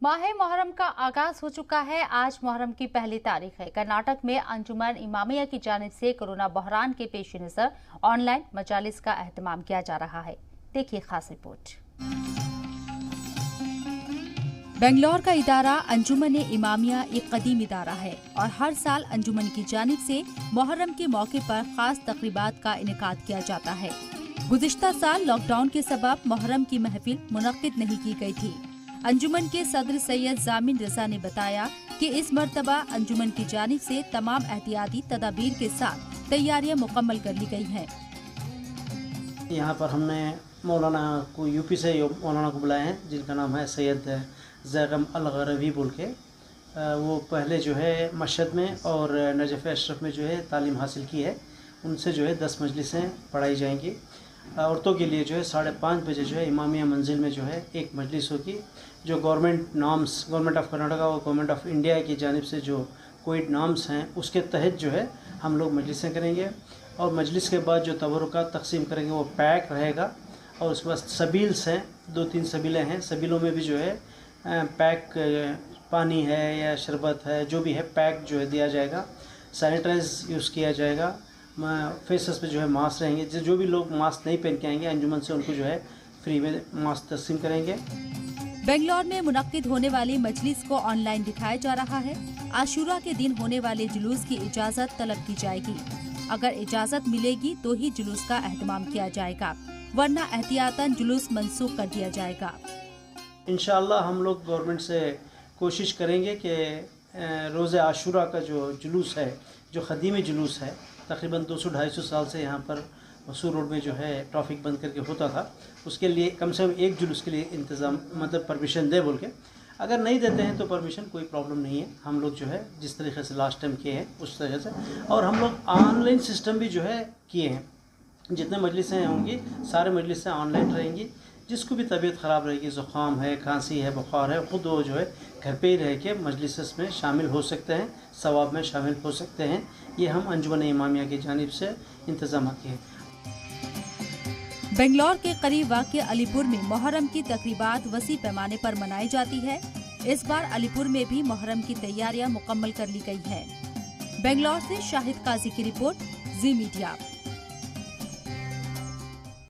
माह मुहर्रम का आगाज हो चुका है। आज मुहर्रम की पहली तारीख है। कर्नाटक में अंजुमन इमामिया की जानिब से कोरोना बहरान के पेश नजर ऑनलाइन मजालिस का एहतमाम किया जा रहा है। देखिए खास रिपोर्ट। बेंगलोर का इदारा अंजुमन इमामिया एक कदीम इदारा है और हर साल अंजुमन की जानिब से मुहर्रम के मौके पर खास तकरीबात का इनेकाद किया जाता है। गुज़िश्ता साल लॉकडाउन के सबब मुहर्रम की महफिल मुनक्किद नहीं की गई थी। अंजुमन के सदर सैयद जामिन रजा ने बताया कि इस मरतबा अंजुमन की जानिब से तमाम एहतियाती तदाबीर के साथ तैयारियां मुकम्मल कर ली गई हैं। यहाँ पर हमने मौलाना को यूपी से मौलाना को बुलाए हैं, जिनका नाम है सैयद ज़ैगम अल-गरवी बोल के। वो पहले जो है मशहद में और नजफ़ अशरफ में जो है तालीम हासिल की है। उनसे जो है 10 मजलिसें पढ़ाई जाएंगी। औरतों के लिए जो है 5:30 बजे जो है इमामिया मंजिल में जो है एक मजलिस होगी। जो government norms, government of Karnataka और गवर्नमेंट ऑफ इंडिया की जानिब से जो कोविड नॉर्म्स हैं, उसके तहत जो है हम लोग मजलिसें करेंगे। और मजलिस के बाद जो तबरुकात तकसीम करेंगे वो पैक रहेगा। और उसके बाद सबील्स हैं, 2-3 सबीलें हैं। सबीलों में भी जो है पैक पानी है या शरबत है, जो भी है पैक जो है दिया जाएगा। सैनिटाइज यूज़ किया जाएगा। फेसेस पे जो है मास्क रहेंगे। जो भी लोग मास्क नहीं पहन के आएंगे अंजुमन से, उनको जो है फ्री में मास्क तस्लीम करेंगे। बेंगलोर में मुनक्किद होने वाली मजलिस को ऑनलाइन दिखाया जा रहा है। आशूरा के दिन होने वाले जुलूस की इजाज़त तलब की जाएगी। अगर इजाज़त मिलेगी तो ही जुलूस का एहतमाम किया जाएगा, वरना एहतियातन जुलूस मनसूख कर दिया जाएगा। इंशाअल्लाह हम लोग गवर्नमेंट से कोशिश करेंगे कि रोज़े आशूरा का जो जुलूस है, जो ख़दीमी जुलूस है, तकरीबन 200-250 साल से यहाँ पर मसूर रोड में जो है ट्रैफिक बंद करके होता था, उसके लिए कम से कम एक जुलूस के लिए इंतज़ाम मतलब परमिशन दे बोल के। अगर नहीं देते हैं तो परमिशन कोई प्रॉब्लम नहीं है। हम लोग जो है जिस तरीके से लास्ट टाइम किए हैं उस तरह से, और हम लोग ऑनलाइन सिस्टम भी जो है किए हैं। जितने मजलिसें होंगी सारे मजलिसें ऑनलाइन रहेंगी। जिसको भी तबीयत ख़राब रहेगी, ज़ुकाम है, खांसी है, बुखार है, ख़ुद वो जो है घर पे ही रह के मजलिस में शामिल हो सकते हैं, सवाब में शामिल हो सकते हैं। ये हम अंजुमन इमामिया की जानिब से इंतज़ाम किए हैं। बेंगलोर के करीब वाक़ अलीपुर में मुहर्रम की तकरीबात वसी पैमाने पर मनाई जाती है। इस बार अलीपुर में भी मुहर्रम की तैयारियां मुकम्मल कर ली गई है। बेंगलोर से शाहिद काजी की रिपोर्ट, जी मीडिया।